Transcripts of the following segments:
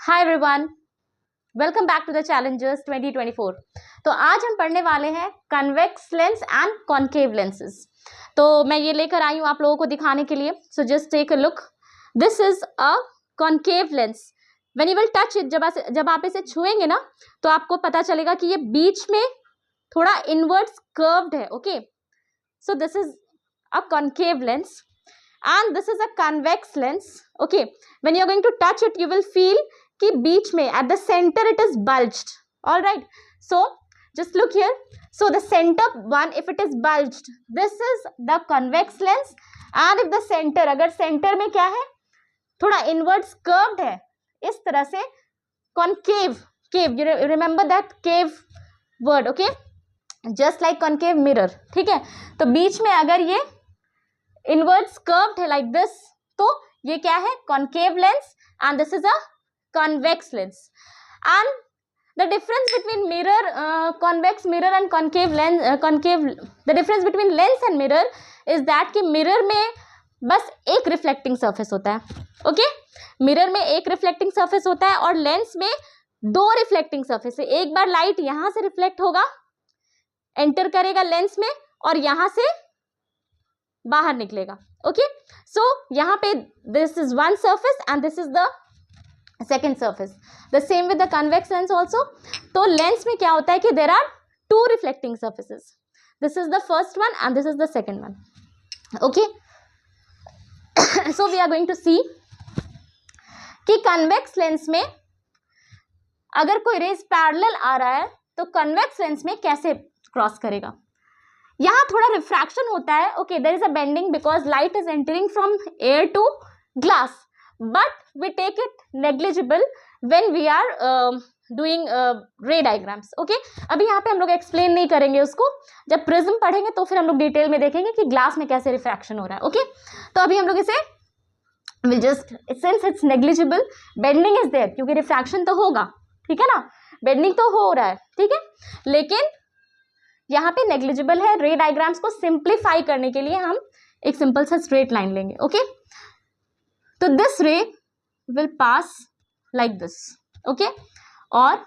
Hi everyone, welcome back to the Challengers 2024। तो आज हम पढ़ने वाले हैं convex lens and concave lenses. तो मैं ये लेकर आई हूँ आप लोगों को दिखाने के लिए। So just take a look, this is a concave lens. When you will touch it, जब आप इसे छुएंगे ना तो आपको पता चलेगा कि ये बीच में थोड़ा इनवर्ड्स कर्व्ड है। Okay, so this is a concave lens and this is a convex lens. Okay, when you're going to touch it you will feel कि बीच में at the center it is bulged. All right, so just look here. So the center one, if it is bulged, this is the convex lens. and if the center, अगर center में क्या है, थोड़ा inwards curved है इस तरह से, concave, cave, you remember that cave word. okay, just like concave mirror. ठीक है, तो बीच में अगर ये inwards curved है like this, तो ये क्या है, concave lens, and this is a convex lens. and the difference between mirror, convex mirror and concave lens, the difference between lens and mirror is that कि mirror में बस एक reflecting surface होता है. okay, mirror में एक reflecting surface होता है और lens में दो reflecting surface है. एक बार light यहाँ से reflect होगा, enter करेगा lens में, और यहाँ से बाहर निकलेगा. ओके, सो यहाँ पे this is one surface and this is the second surface. The same with the convex lens also. तो लेंस में क्या होता है कि there are two reflecting surfaces. This is the first one and this is the second one. Okay, so we are going to see कि convex lens में अगर कोई रेज पैरेलल आ रहा है तो कन्वेक्स लेंस में कैसे क्रॉस करेगा. यहाँ थोड़ा रिफ्रैक्शन होता है. Okay, there is a bending because light is entering from air to glass, but we take it negligible when we are doing ray diagrams. Okay, अभी यहाँ पे हम लोग एक्सप्लेन नहीं करेंगे उसको. जब प्रिज्म पढ़ेंगे तो फिर हम लोग डिटेल में देखेंगे कि ग्लास में कैसे रिफ्रैक्शन हो रहा है. ओके, तो अभी हम लोग इसे will just, since it's negligible, bending is there क्योंकि रिफ्रैक्शन तो होगा. ठीक है ना, बेंडिंग तो हो रहा है. ठीक है, लेकिन यहाँ पे नेग्लिजिबल है. रे डायग्राम्स को सिंप्लीफाई करने के लिए हम एक सिंपल सा स्ट्रेट लाइन लेंगे. ओके, तो दिस रे will pass like this. Okay, और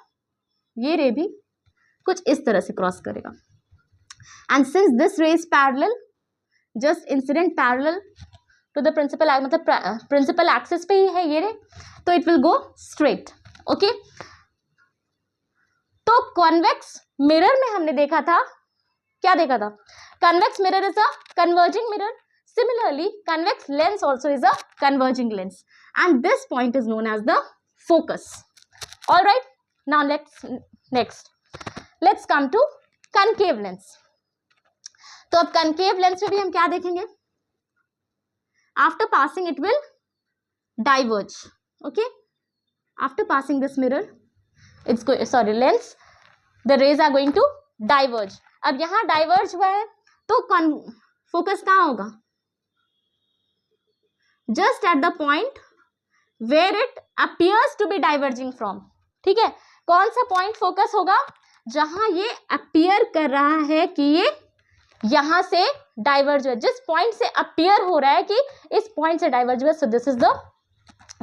ये रे भी कुछ इस तरह से क्रॉस करेगा. And since this ray is parallel, just incident parallel to the principal, मतलब प्रिंसिपल एक्सिस पे ही है ये रे, तो it will go straight. Okay, तो कॉन्वेक्स मिरर में हमने देखा था, क्या देखा था, convex mirror is a converging mirror. Similarly convex lens also is a converging lens and this point is known as the focus. Alright, now let's come to concave lens. तो अब concave lens में भी हम क्या देखेंगे, after passing it will diverge. Okay, after passing this mirror, it's sorry lens, the rays are going to diverge. अब यहाँ diverge हुआ है तो फोकस कहाँ होगा, just at the point where it appears to be diverging from. ठीक है, कौन सा पॉइंट फोकस होगा, जहां ये appear कर रहा है कि ये यहां से डाइवर्ज हुआ, जिस पॉइंट से appear हो रहा है कि इस पॉइंट से डाइवर्ज हुआ. So this is the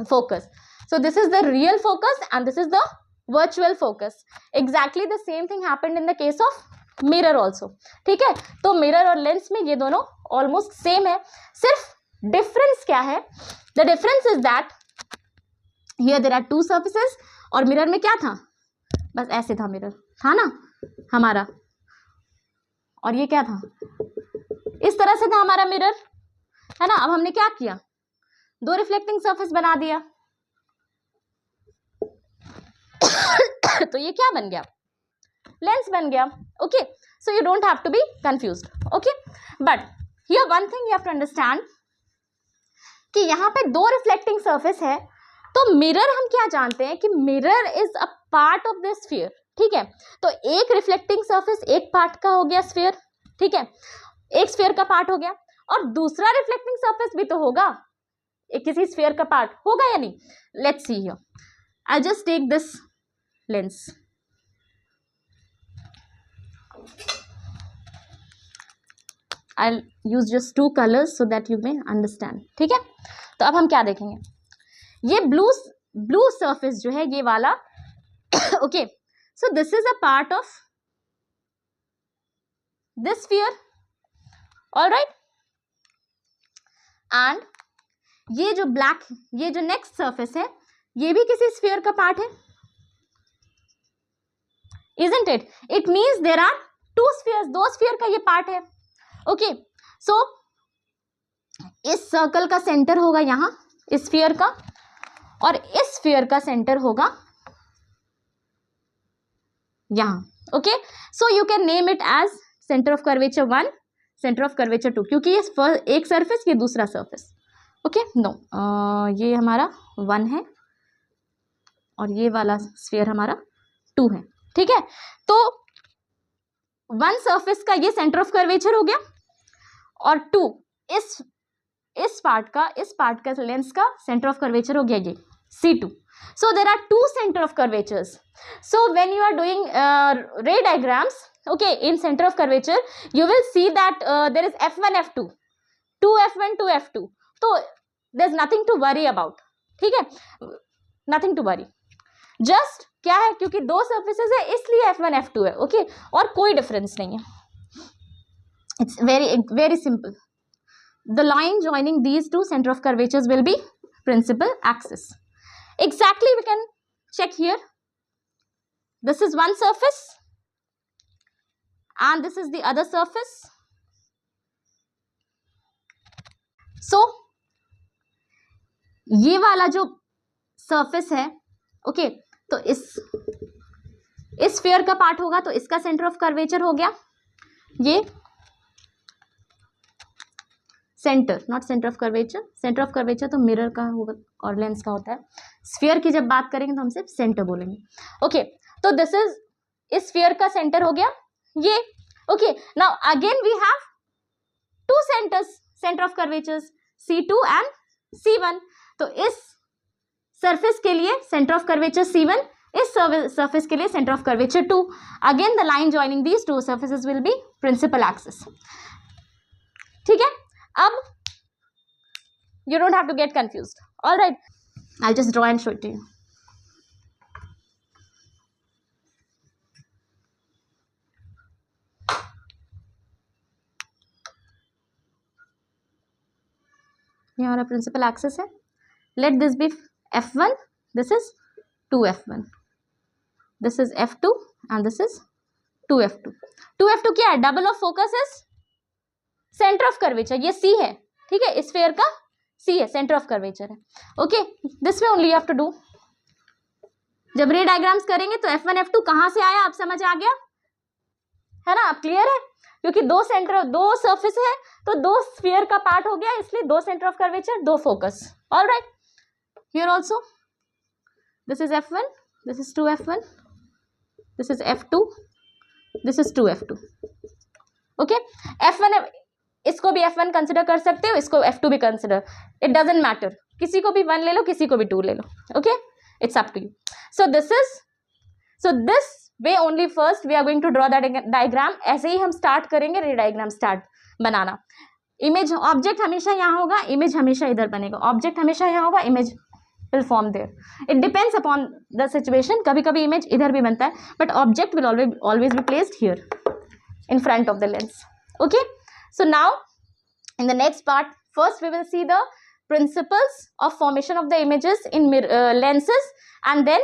focus. So this is the real focus and this is the virtual focus. Exactly the same thing happened in the case of mirror also. ठीक है, तो mirror और lens में ये दोनों almost same है. सिर्फ difference क्या है, the difference is that here there are two surfaces और mirror में क्या था, बस ऐसे था mirror, था ना हमारा, और ये क्या था, इस तरह से था हमारा mirror, है ना. अब हमने क्या किया, दो reflecting surface बना दिया. तो ये क्या बन गया, लेंस बन गया. Okay, so you don't have to be confused. Okay, but here one thing you have to understand कि यहाँ पे दो रिफ्लेक्टिंग सरफेस है. तो मिरर हम क्या जानते हैं कि mirror is a part of the sphere. ठीक है, तो एक रिफ्लेक्टिंग सरफेस एक पार्ट का हो गया स्फीयर. ठीक है, एक स्फीयर का पार्ट हो गया, और दूसरा रिफ्लेक्टिंग सरफेस भी तो होगा, एक किसी स्फीयर का पार्ट होगा या नहीं. Let's see here, I just take this lens. I'll use just two colors so that you may understand. ठीक है, तो अब हम क्या देखेंगे, ये ब्लू सरफेस जो है ये वाला, okay, so this is a part of this sphere, alright, and ये जो ब्लैक, ये जो नेक्स्ट सरफेस है ये भी किसी स्फीयर का पार्ट है, isn't it? It means there are two spheres, दो स्फीयर का ये पार्ट है, ओके, सो इस सर्कल का सेंटर होगा यहाँ इस स्फीयर का, और इस स्फीयर का सेंटर होगा यहाँ, okay, so you can name it as centre of curvature 1, centre of curvature 2, क्योंकि ये एक सरफेस, ये दूसरा सरफेस, ओके, नो, ये हमारा 1 है और ये वाला स्फीयर हमारा 2 है, ठीक है। तो 1 सरफेस का ये सेंटर ऑफ कर्वेचर हो गया, और 2 इस पार्ट का लेंस का सेंटर ऑफ कर्वेचर हो गया ये C2. So there are 2 center of curvatures. So when you are doing ray diagrams, okay, in center of curvature, you will see that there is F1, F2, 2F1, 2F2. So there's nothing to worry about, ठीक है, nothing to worry. Just क्या है, क्योंकि 2 surfaces है इसलिए F1, F2 है, okay, और कोई डिफरेंस नहीं है. It's very simple. The line joining these 2 center of curvatures will be principal axis. Exactly, we can check here. This is one surface and this is the other surface. So ये वाला जो surface है, okay, तो इस sphere का part होगा, तो इसका सेंटर ऑफ कर्वेचर हो गया ये centre, not centre of curvature, centre of curvature तो मिरर का होगा और लेंस का होता है, स्फीयर की जब बात करेंगे तो हम सिर्फ सेंटर बोलेंगे, ओके, तो दिस इज, इस स्फीयर का सेंटर हो गया ये, okay, now again we have 2 centres, centre of curvatures C2 and C1, तो इस सरफेस के लिए सेंटर ऑफ कर्वेचर C1, इस सरफेस के लिए centre of curvature 2, again the line joining these 2 surfaces will be principal axis, ठीक है। अब you don't have to get confused, all right, I'll just draw and show it to you. ये हमारा principal axis है, let this be F1, this is 2F1, this is F2 and this is 2F2. 2F2 क्या है, double of focus is centre of curvature, ये C है, ठीक है, इस स्फीयर का C है, सेंटर ऑफ कर्वेचर है, okay, this way only you have to do. जब रे डायग्राम्स करेंगे तो F1 F2 कहाँ से आया, आप समझ आ गया है ना, आप क्लियर है, क्योंकि 2 सेंटर, 2 सरफेस है तो 2 स्फीयर का पार्ट हो गया, इसलिए 2 centre of curvature, 2 focus, alright. Here also this is F1, this is 2F1, this is F2, this is 2F2, okay. F1, इसको भी F1 कंसिडर कर सकते हो, इसको F2 भी कंसिडर, इट डजेंट मैटर, किसी को भी 1 ले लो, किसी को भी 2 ले लो, okay, it's up to you. So this way only first we are going to draw that diagram. ऐसे ही हम स्टार्ट करेंगे रे डायग्राम स्टार्ट बनाना. इमेज, ऑब्जेक्ट हमेशा यहाँ होगा, इमेज हमेशा इधर बनेगा, ऑब्जेक्ट हमेशा यहाँ होगा, image will form there. It depends upon the situation, कभी कभी इमेज इधर भी बनता है, but object will always be placed here in front of the lens, okay. So now in the next part, first we will see the principles of formation of the images in lenses, and then